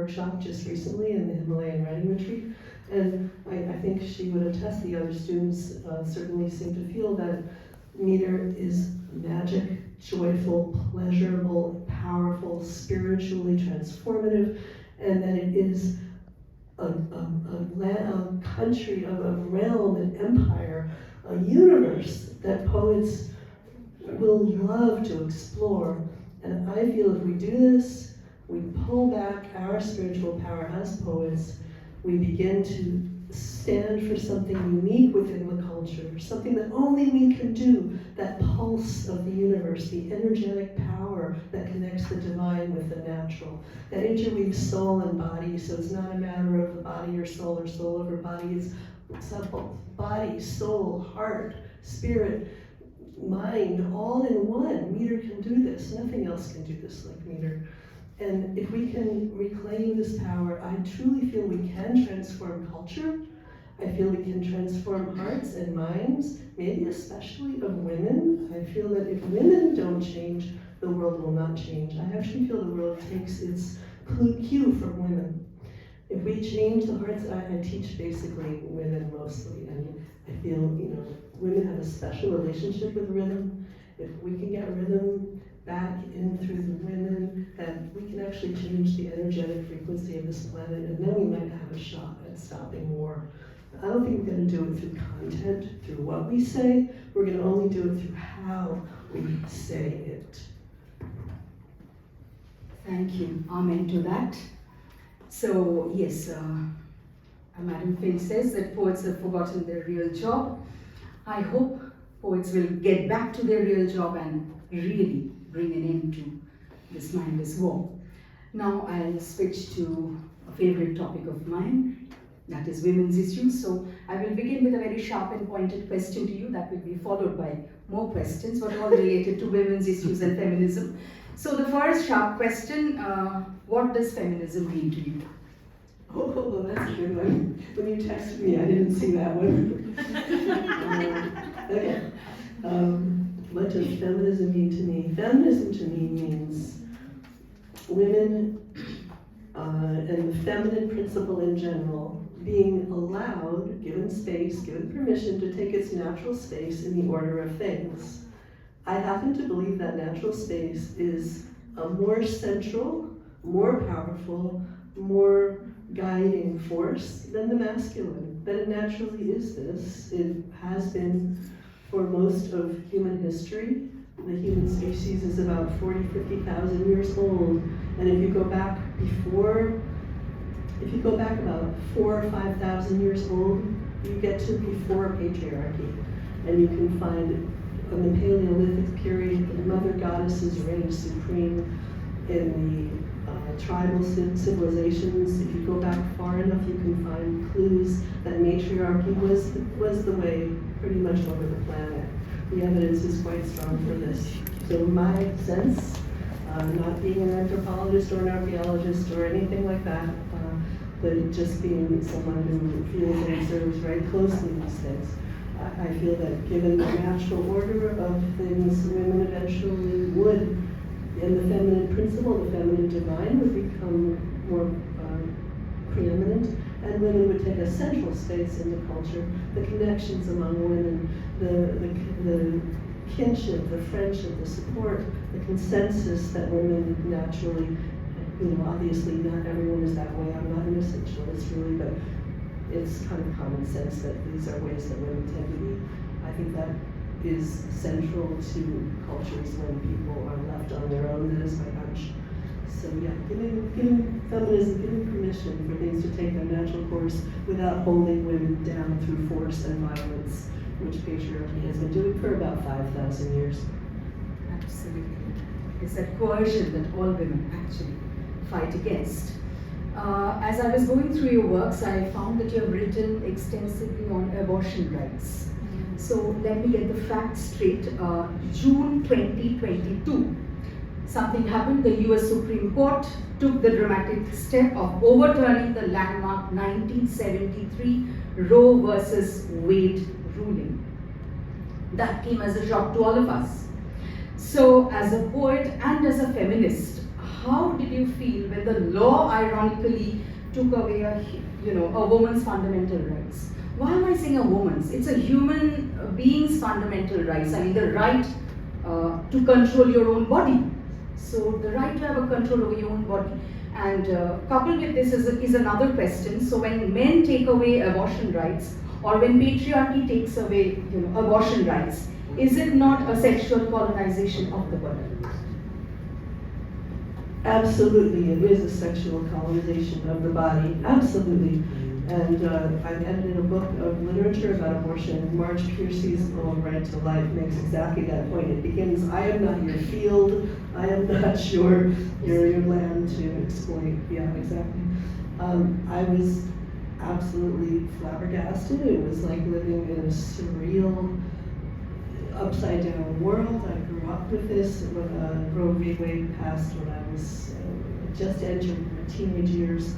workshop just recently in the Himalayan writing retreat, and I think she would attest, the other students certainly seem to feel that meter is magic, joyful, pleasurable, powerful, spiritually transformative, and that it is a country, a realm, an empire, a universe that poets will love to explore. And I feel if we do this, we pull back our spiritual power as poets, we begin to stand for something unique within the culture, something that only we can do, that pulse of the universe, the energetic power that connects the divine with the natural, that interweaves soul and body, so it's not a matter of the body or soul over body, it's both body, soul, heart, spirit, mind, all in one. Meter can do this. Nothing else can do this like meter. And if we can reclaim this power, I truly feel we can transform culture. I feel we can transform hearts and minds, maybe especially of women. I feel that if women don't change, the world will not change. I actually feel the world takes its cue from women. If we change the hearts, I teach basically women mostly, and I feel, women have a special relationship with rhythm. If we can get rhythm back in through the women, then we can actually change the energetic frequency of this planet, and then we might have a shot at stopping war. I don't think we're going to do it through content, through what we say. We're going to only do it through how we say it. Thank you. Amen to that. So, yes, Madam Finch says that poets have forgotten their real job. I hope poets will get back to their real job and really bring an end to this mindless war. Now I'll switch to a favorite topic of mine, that is women's issues. So I will begin with a very sharp and pointed question to you that will be followed by more questions, but all related to women's issues and feminism. So the first sharp question, what does feminism mean to you? Oh, that's a good one. When you texted me, I didn't see that one. Okay. What does feminism mean to me? Feminism to me means women and the feminine principle in general being allowed, given space, given permission to take its natural space in the order of things. I happen to believe that natural space is a more central, more powerful, more guiding force than the masculine. That it naturally is this. It has been for most of human history. The human species is about 40,000, 50,000 years old. And if you go back about 4,000 or 5,000 years old, you get to before patriarchy. And you can find in the Paleolithic period, the mother goddesses reigned supreme in the tribal civilizations. If you go back far enough, you can find clues that matriarchy was the way pretty much over the planet. The evidence is quite strong for this. So my sense, not being an anthropologist or an archaeologist or anything like that, but just being someone who feels and observes very closely these things, I feel that given the natural order of things, women eventually would, and the feminine principle, the feminine divine, would become more preeminent, and women would take a central space in the culture. The connections among women, the kinship, the friendship, the support, the consensus that women naturally, obviously not everyone is that way. I'm not an essentialist really, but it's kind of common sense that these are ways that women tend to be. I think that is central to cultures when people are left on their own. That is my hunch. So yeah, giving feminism, giving permission for things to take their natural course without holding women down through force and violence, which patriarchy has been doing for about 5,000 years. Absolutely. It's that coercion that all women actually fight against. As I was going through your works, I found that you have written extensively on abortion rights. So let me get the facts straight. June 2022, something happened. The US Supreme Court took the dramatic step of overturning the landmark 1973 Roe versus Wade ruling. That came as a shock to all of us. So as a poet and as a feminist, how did you feel when the law ironically took away a woman's fundamental rights? Why am I saying a woman's? It's a human being's fundamental rights. I mean, the right to control your own body. So the right to have a control over your own body. And coupled with this is another question. So when men take away abortion rights, or when patriarchy takes away abortion rights, is it not a sexual colonization of the body? Absolutely, it is a sexual colonization of the body, absolutely. And I've edited a book of literature about abortion. Marge Piercy's poem, Right to Life, makes exactly that point. It begins, I am not your field, I am not your land to exploit. Yeah, exactly. I was absolutely flabbergasted. It was like living in a surreal, upside down world. I grew up with this when Roe v. Wade passed when I was just entering my teenage years.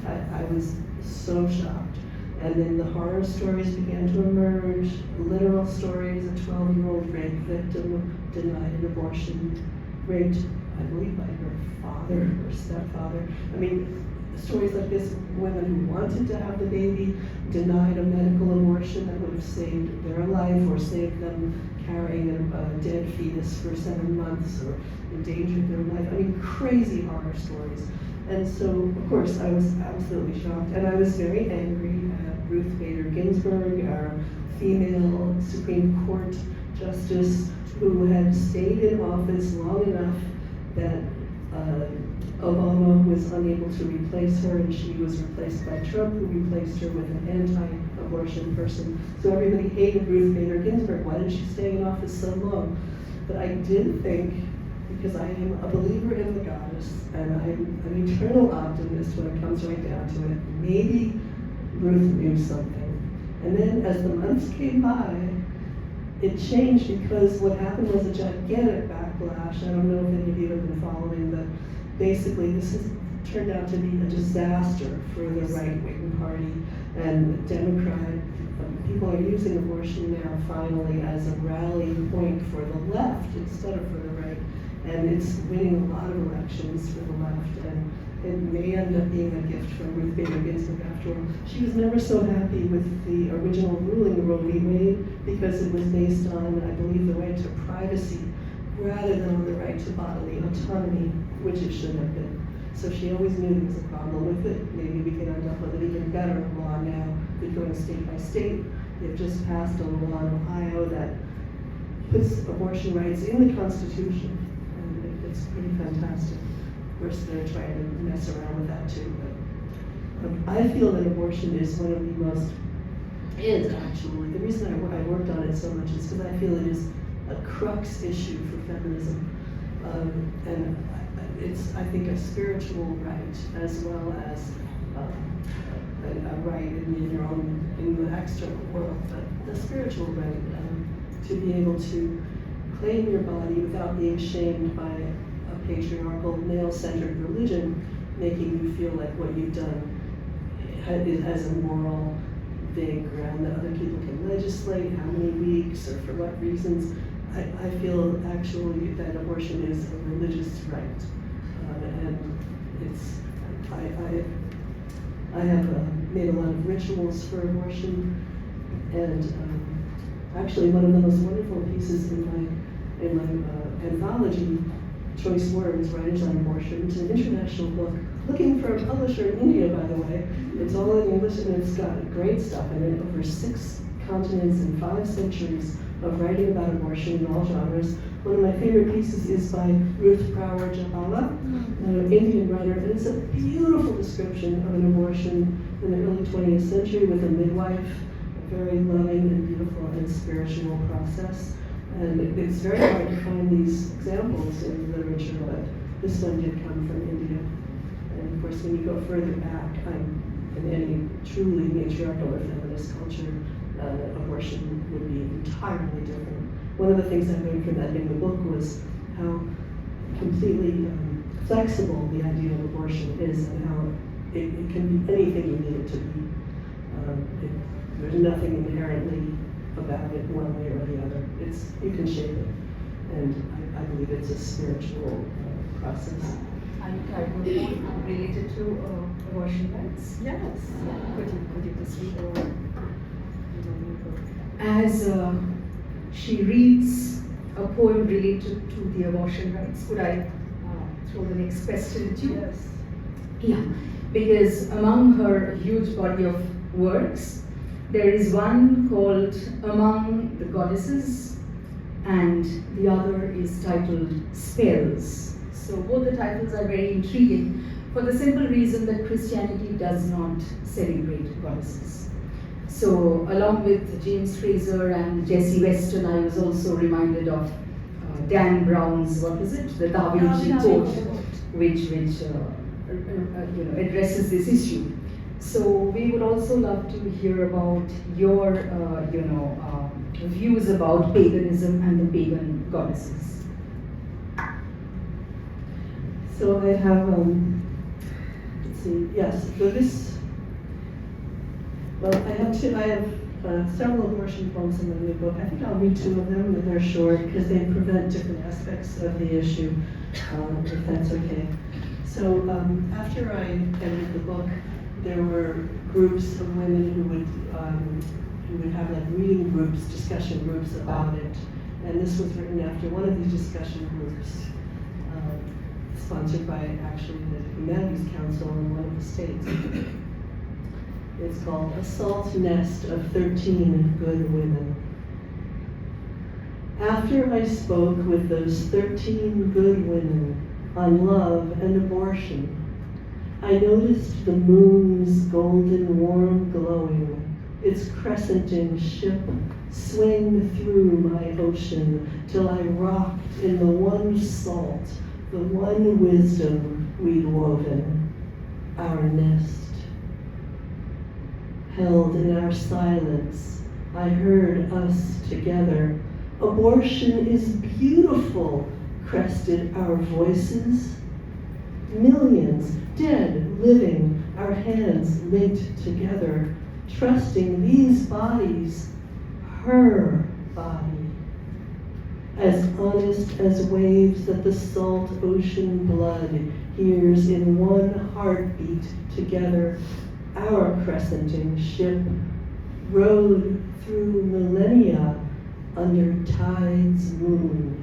I was so shocked. And then the horror stories began to emerge, literal stories, a 12-year-old rape victim denied an abortion, raped, I believe, by her father or stepfather. I mean, stories like this, women who wanted to have the baby, denied a medical abortion that would have saved their life or saved them carrying a dead fetus for 7 months or endangered their life. I mean, crazy horror stories. And so, of course, I was absolutely shocked. And I was very angry at Ruth Bader Ginsburg, our female Supreme Court justice, who had stayed in office long enough that Obama was unable to replace her, and she was replaced by Trump, who replaced her with an anti-abortion person. So everybody hated Ruth Bader Ginsburg. Why did she stay in office so long? But I did think, because I am a believer in the goddess, and I'm an eternal optimist when it comes right down to it, maybe Ruth knew something. And then as the months came by, it changed, because what happened was a gigantic backlash. I don't know if any of you have been following, but basically this has turned out to be a disaster for the right-wing party and Democrat. People are using abortion now finally as a rallying point for the left instead of for the right. And it's winning a lot of elections for the left, and it may end up being a gift from Ruth Bader Ginsburg after all. She was never so happy with the original ruling Roe v. Wade because it was based on, I believe, the right to privacy rather than on the right to bodily autonomy, which it should have been. So she always knew there was a problem with it. Maybe we can end up with an even better law now, going state by state. They've just passed a law in Ohio that puts abortion rights in the Constitution. It's pretty fantastic. Of course, they're trying to mess around with that too. But I feel that abortion is one of the most, actually, the reason I worked on it so much is because I feel it is a crux issue for feminism. And it's, I think, a spiritual right as well as a right in the external world, but the spiritual right to be able to claim your body without being shamed by a patriarchal, male-centered religion, making you feel like what you've done has a moral vague ground that other people can legislate, how many weeks or for what reasons. I feel actually that abortion is a religious right, and it's, I have made a lot of rituals for abortion, and actually one of the most wonderful pieces in my anthology, Choice Words, Writers on Abortion. It's an international book, looking for a publisher in India, by the way. It's all in English and it's got great stuff in it, over 6 continents and 5 centuries of writing about abortion in all genres. One of my favorite pieces is by Ruth Prawer Jabala, an Indian writer, and it's a beautiful description of an abortion in the early 20th century with a midwife, a very loving and beautiful and spiritual process. And it's very hard to find these examples in literature, but this one did come from India. And of course, when you go further back, in any truly matriarchal or feminist culture, abortion would be entirely different. One of the things I learned from that in the book was how completely flexible the idea of abortion is, and how it can be anything you need it to be. There's nothing inherently about it one way or the other. You can shape it, and I believe it's a spiritual process. I entitled related to abortion rights. Yes. Could you just read over? As she reads a poem related to the abortion rights, could I throw the next question at you? Yes. Yeah, because among her huge body of works, there is one called Among the Goddesses, and the other is titled Spells. So both the titles are very intriguing for the simple reason that Christianity does not celebrate goddesses. So along with James Fraser and Jessie Weston, I was also reminded of Dan Brown's, what was it? The Da Vinci Code, which addresses this issue. So we would also love to hear about your views about paganism and the pagan goddesses. So I have, let's see, yes, so this, well, I have several abortion poems in my new book. I think I'll read two of them, and they're short because they present different aspects of the issue, if that's okay. So after I ended the book, there were groups of women who would have like reading groups, discussion groups about it. And this was written after one of these discussion groups, sponsored by actually the Humanities Council in one of the states. It's called A Salt Nest of 13 Good Women. After I spoke with those 13 good women on love and abortion, I noticed the moon's golden warm glowing, its crescenting ship swing through my ocean till I rocked in the one salt, the one wisdom we'd woven, our nest. Held in our silence, I heard us together. Abortion is beautiful, crested our voices. Millions, dead, living, our hands linked together, trusting these bodies, her body, as honest as waves that the salt ocean blood hears in one heartbeat together. Our crescenting ship rode through millennia under tide's moon.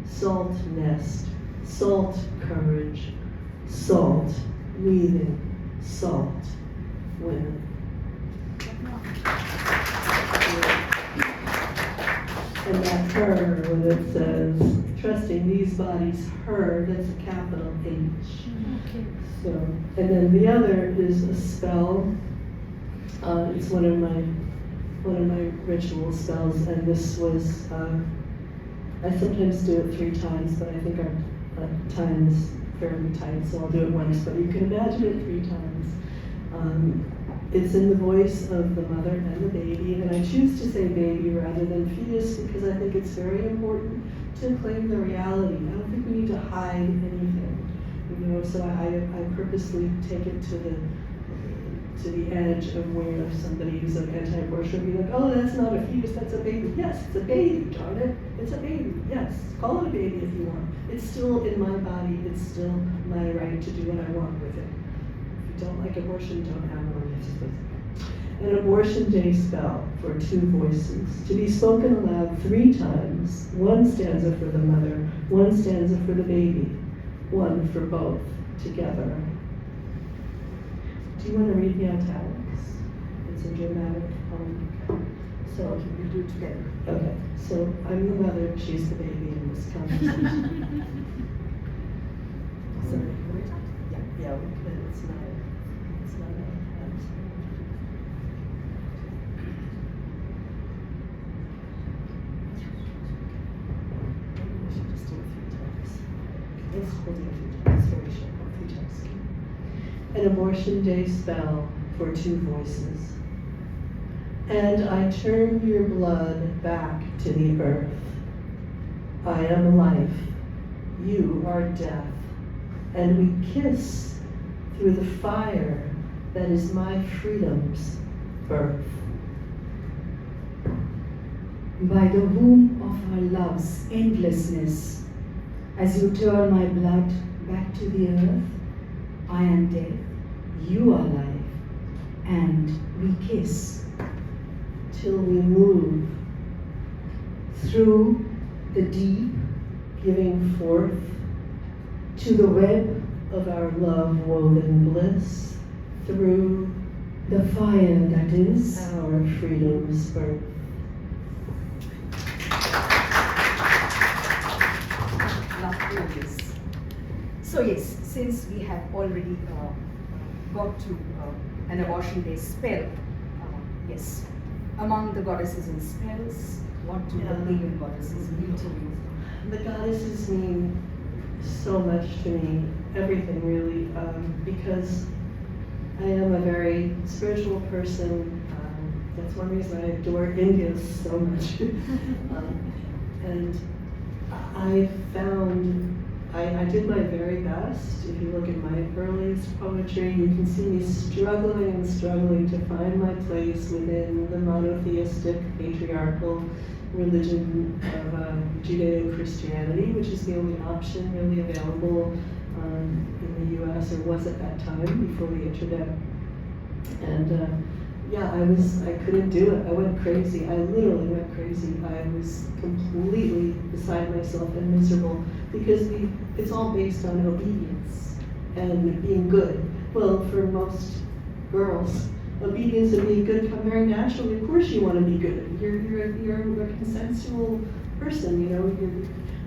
Salt nest, salt courage, salt weaving, salt women. And that her, when it says, trusting these bodies, her, that's a capital H. Okay. So, and then the other is a spell. It's one of my ritual spells, and this was, I sometimes do it 3 times, but I think our time is fairly tight, so I'll do it once, but you can imagine it 3 times. It's in the voice of the mother and the baby, and I choose to say baby rather than fetus because I think it's very important to claim the reality. I don't think we need to hide anything, you know. So I purposely take it to the edge of where somebody who's like anti-abortion will be like, oh, that's not a fetus, that's a baby. Yes, it's a baby, darn it. It's a baby. Yes, call it a baby if you want. It's still in my body. It's still my right to do what I want with it. If you don't like abortion, don't have one. An abortion day spell for 2 voices, to be spoken aloud 3 times. 1 stanza for the mother, 1 stanza for the baby, 1 for both together. Do you want to read the italics? It's a dramatic poem. So We do it together. okay, so I'm the mother, she's the baby in this conversation. Sorry. Yeah, but it's not a. It's holding 3 times, very short, 3 times. An abortion day spell for 2 voices. And I turn your blood back to the earth. I am life, you are death, and we kiss through the fire that is my freedom's birth. By the womb of our love's endlessness, as you turn my blood back to the earth. I am death, you are life, and we kiss till we move through the deep, giving forth to the web, of our love woven bliss, through the fire that is our freedom's birth. So yes, since we have already got to an abortion day spell, yes, among the goddesses and spells, what do the pagan goddesses mean to you? The goddesses mean so much to me, everything really, because I am a very spiritual person. That's one reason I adore India so much. And I found, I did my very best. If you look at my earliest poetry, you can see me struggling and struggling to find my place within the monotheistic, patriarchal religion of Judeo-Christianity, which is the only option really available in the US, or was at that time before the internet. And yeah, I couldn't do it. I went crazy. I literally went crazy. I was completely beside myself and miserable because it's all based on obedience and being good. Well, for most girls, obedience and being good come very naturally. Of course you want to be good. You're a consensual person, you know.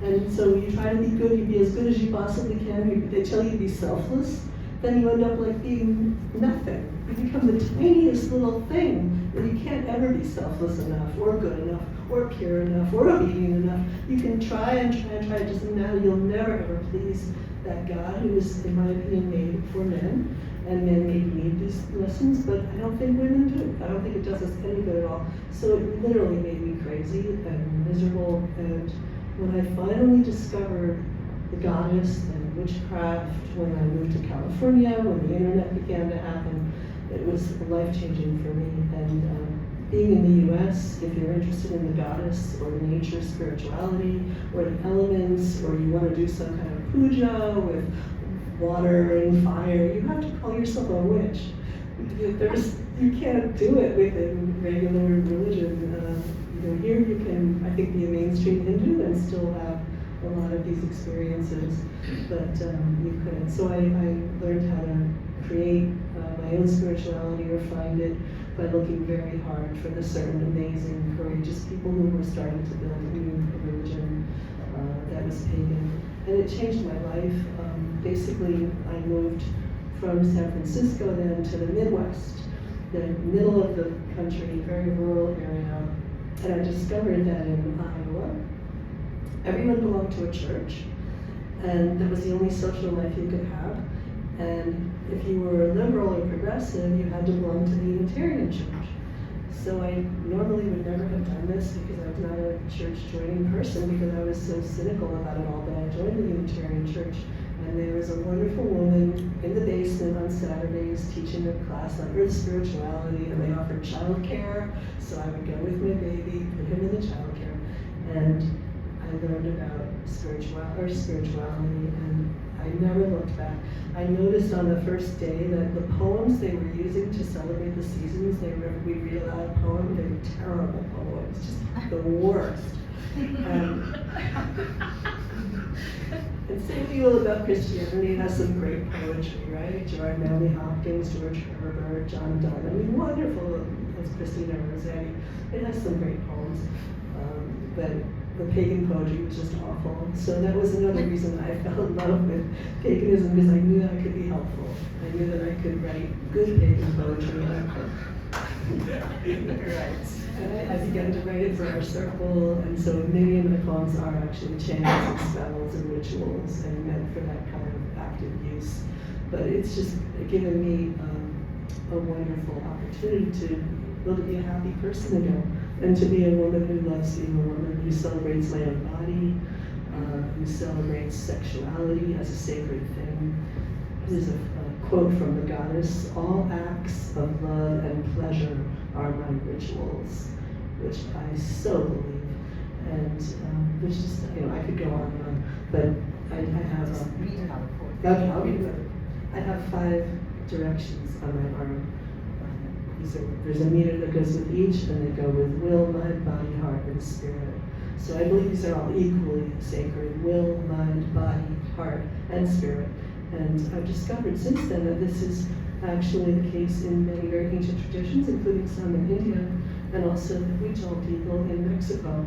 And so you try to be good, you be as good as you possibly can. They tell you to be selfless, then you end up like being nothing. You become the tiniest little thing, and you can't ever be selfless enough, or good enough, or pure enough, or obedient enough. You can try and try and try, it doesn't matter. You'll never ever please that God who is, in my opinion, made for men. And men maybe need these lessons, but I don't think women do. I don't think it does us any good at all. So it literally made me crazy and miserable. And when I finally discovered the goddess and witchcraft, when I moved to California, when the internet began to happen, it was life-changing for me. And being in the US, if you're interested in the goddess or nature, spirituality, or the elements, or you want to do some kind of puja with water and fire, you have to call yourself a witch. You can't do it within regular religion. Here you can, I think, be a mainstream Hindu and still have a lot of these experiences, but you couldn't. So I learned how to create my own spirituality or find it by looking very hard for the certain amazing, courageous people who were starting to build a new religion that was pagan. And it changed my life. Basically, I moved from San Francisco then to the Midwest, the middle of the country, very rural area. And I discovered that in Iowa, everyone belonged to a church, and that was the only social life you could have. And if you were liberal or progressive, you had to belong to the Unitarian church. So I normally would never have done this because I was not a church joining person because I was so cynical about it all, but I joined the Unitarian church. And there was a wonderful woman in the basement on Saturdays teaching a class on earth spirituality, and they offered childcare. So I would go with my baby, put him in the childcare, and I learned about spirituality, and I never looked back. I noticed on the first day that the poems they were using to celebrate the seasons, we read aloud poems, they were terrible poems, just the worst. And same deal about Christianity. It has some great poetry, right? Gerard Manley Hopkins, George Herbert, John Donne. I mean, wonderful, as Christina Rossetti. It has some great poems, but the pagan poetry was just awful. So that was another reason I fell in love with paganism, because I knew that I could be helpful. I knew that I could write good pagan poetry. Right. And I began to write it for our circle, and so many of my poems are actually chants and spells and rituals and meant for that kind of active use. But it's just given me a wonderful opportunity to be a happy person again, and to be a woman who loves being a woman, who celebrates my own body, who celebrates sexuality as a sacred thing. There's a quote from the goddess: "All acts of love and pleasure are my rituals," which I so believe. And there's just, I could go on and on, but I have, Read another poem. okay, I'll read another. I have 5 directions on my arm. There's a meter that goes with each, and they go with will, mind, body, heart, and spirit. So I believe these are all equally sacred: will, mind, body, heart, and spirit. And I've discovered since then that this is actually the case in many very ancient traditions, including some in India, and also the Huichol people in Mexico.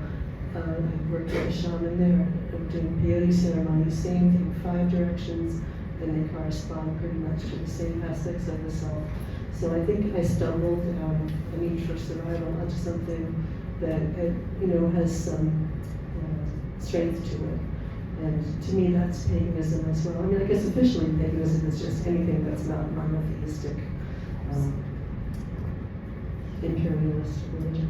I've worked with a shaman there, doing peyote ceremonies, same thing, 5 directions, and they correspond pretty much to the same aspects of the self. So I think I stumbled a need for survival onto something that has some strength to it. And to me, that's paganism as well. I mean, I guess officially paganism is just anything that's not monotheistic, imperialist religion.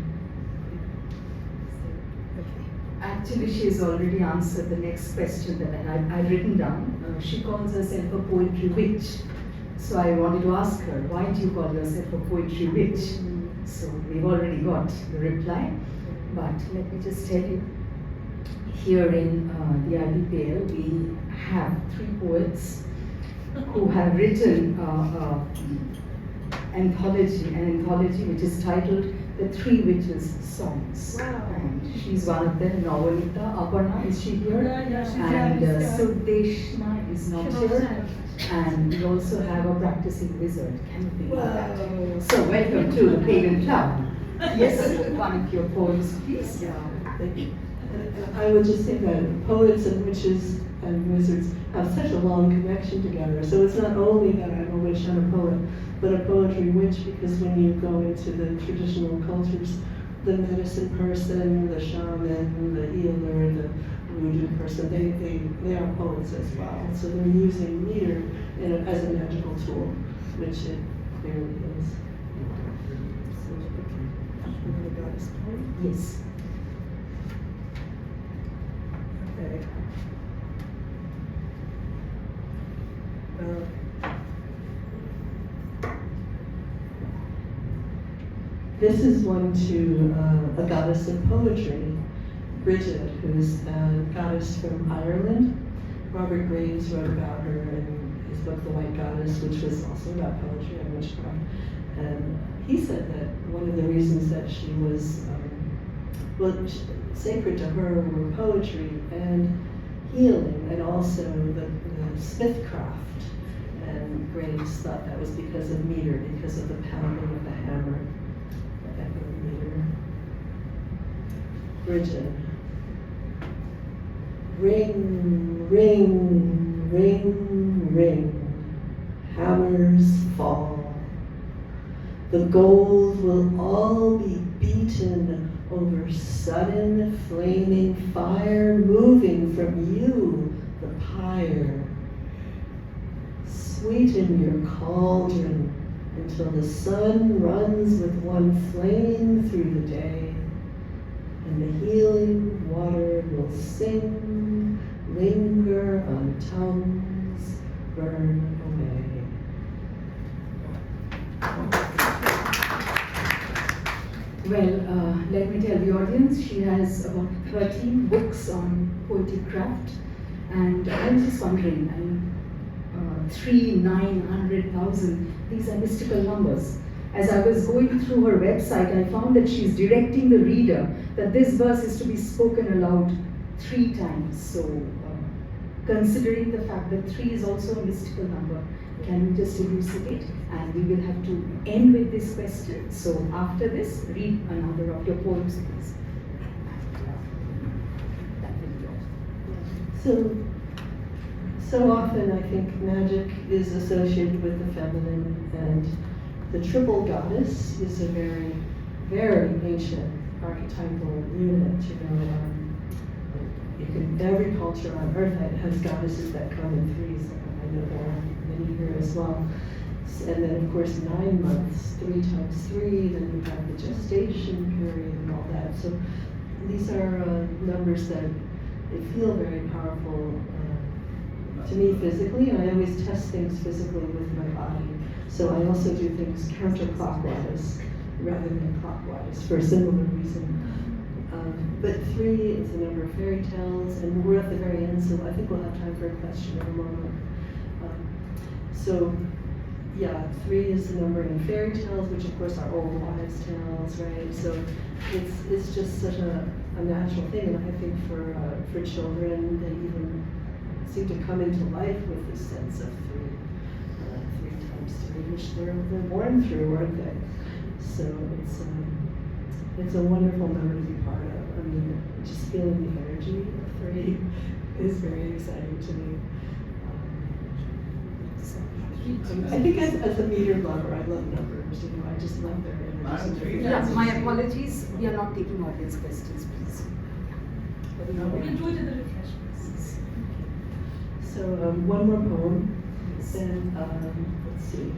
Actually, she has already answered the next question that I've written down. She calls herself a poetry witch. So I wanted to ask her, why do you call yourself a poetry witch? So we've already got the reply, but let me just tell you, here in the IPPL, we have 3 poets who have written an anthology which is titled The 3 Witches Songs. Wow. And she's one of them. Navalita, Aparna, is she here? Yeah, she's And here. Sudeshna is not here. And we also have a practicing wizard. Can you believe that? So welcome to the Pagan Club. Yes, one of your poems, please. Yeah, thank you. I would just say that poets and witches and wizards have such a long connection together. So it's not only that I'm a witch and a poet, but a poetry witch, because when you go into the traditional cultures, the medicine person, the shaman, the healer, the voodoo person, they are poets as well. So they're using meter as a magical tool, which it clearly is. So, okay. The goddess poem? Yes. Okay. This is one to a goddess of poetry, Bridget, who's a goddess from Ireland. Robert Graves wrote about her in his book, The White Goddess, which was also about poetry and witchcraft. And he said that one of the reasons that she was, sacred to her were poetry and healing, and also the smithcraft. And Graves thought that was because of meter, because of the pounding of the hammer. Meter. Bridget. Ring, ring, ring, ring. Hammers fall. The gold will all be beaten over sudden flaming fire moving from you, the pyre. Sweeten your cauldron until the sun runs with one flame through the day, and the healing water will sing, linger on tongues, burn away. Well, let me tell the audience, she has about 13 books on poetic craft, and I was just wondering, 3, 900,000, these are mystical numbers. As I was going through her website, I found that she's directing the reader that this verse is to be spoken aloud 3 times. So, considering the fact that 3 is also a mystical number, can you just elucidate? And we will have to end with this question. So after this, read another of your poems, please. That will be all. So often I think magic is associated with the feminine, and the triple goddess is a very, very ancient archetypal unit. Every culture on earth has goddesses that come in 3s. I know there are many here as well. And then of course 9 months, 3 times 3, then you have the gestation period and all that. So these are numbers that they feel very powerful to me physically, and I always test things physically with my body. So I also do things counterclockwise rather than clockwise for a similar reason. But 3 is the number of fairy tales, and we're at the very end, so I think we'll have time for a question in a moment. So, yeah, 3 is the number in fairy tales, which of course are old wives' tales, right? So it's just such a natural thing, and I think for children, they even seem to come into life with this sense of 3 times 3, which they're born through, aren't they? So it's a wonderful number to be part of. I mean, just feeling the energy of 3 is very exciting to me. I think as a meter lover, I love numbers. I just love their energy. Yeah, my apologies. We are not taking audience questions, please. No, we can do it in the refreshments. So one more poem. Then let's see,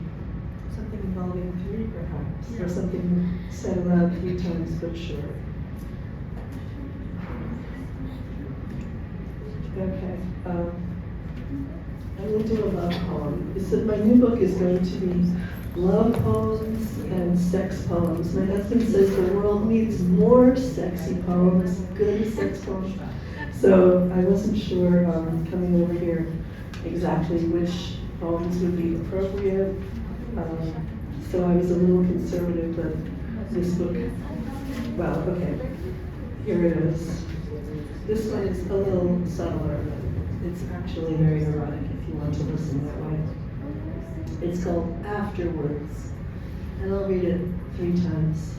something involving 3 perhaps, or something said around 3 times but short. Okay. I'm going to do a love poem. My new book is going to be love poems and sex poems. My husband says the world needs more sexy poems, good sex poems. So I wasn't sure coming over here exactly which poems would be appropriate. So I was a little conservative, but this book, well, okay, here it is. This one is a little subtler, but it's actually very erotic if you want to listen that way. It's called Afterwards, and I'll read it 3 times.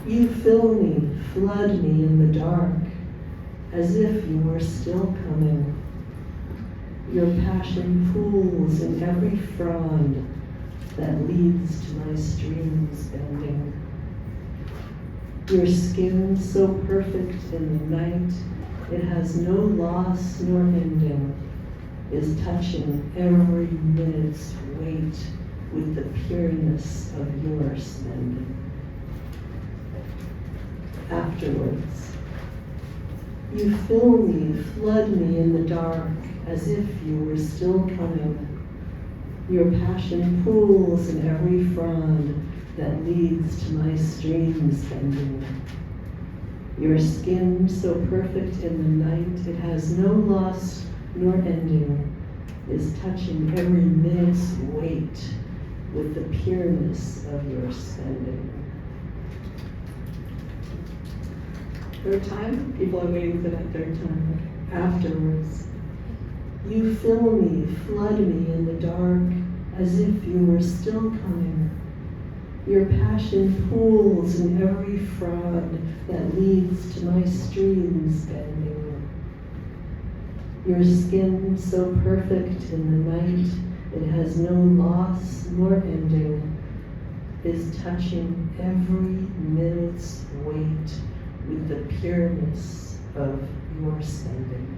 You fill me, flood me in the dark, as if you were still coming. Your passion pools in every frond that leads to my streams bending. Your skin so perfect in the night, it has no loss nor ending, is touching every minute's weight with the pureness of your spending. Afterwards, you fill me, flood me in the dark, as if you were still coming. Your passion pools in every frond that leads to my streams bending. Your skin so perfect in the night, it has no loss nor ending, is touching every minute's weight with the pureness of your spending. Third time? People are waiting for that third time. Afterwards, you fill me, flood me in the dark, as if you were still coming. Your passion pools in every frond that leads to my streams bending. Your skin so perfect in the night, it has no loss nor ending, is touching every minute's weight with the pureness of your spending.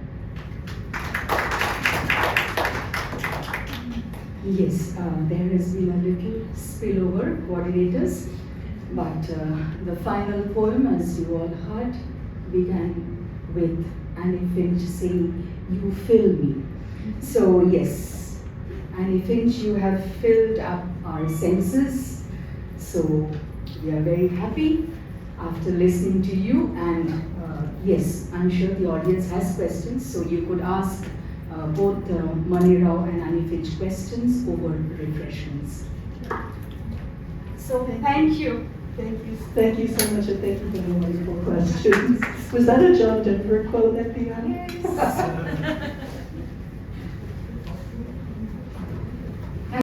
Yes, there has been a little spillover, coordinators, but the final poem, as you all heard, began with Annie Finch saying, "You fill me." So yes, Annie Finch, you have filled up our senses, so we are very happy after listening to you, and yes, I'm sure the audience has questions, so you could ask both Mani Rao and Annie Finch questions over refreshments. So thank you. Thank you so much, and thank you for the wonderful questions. Was that a John Denver quote at the end? Yes.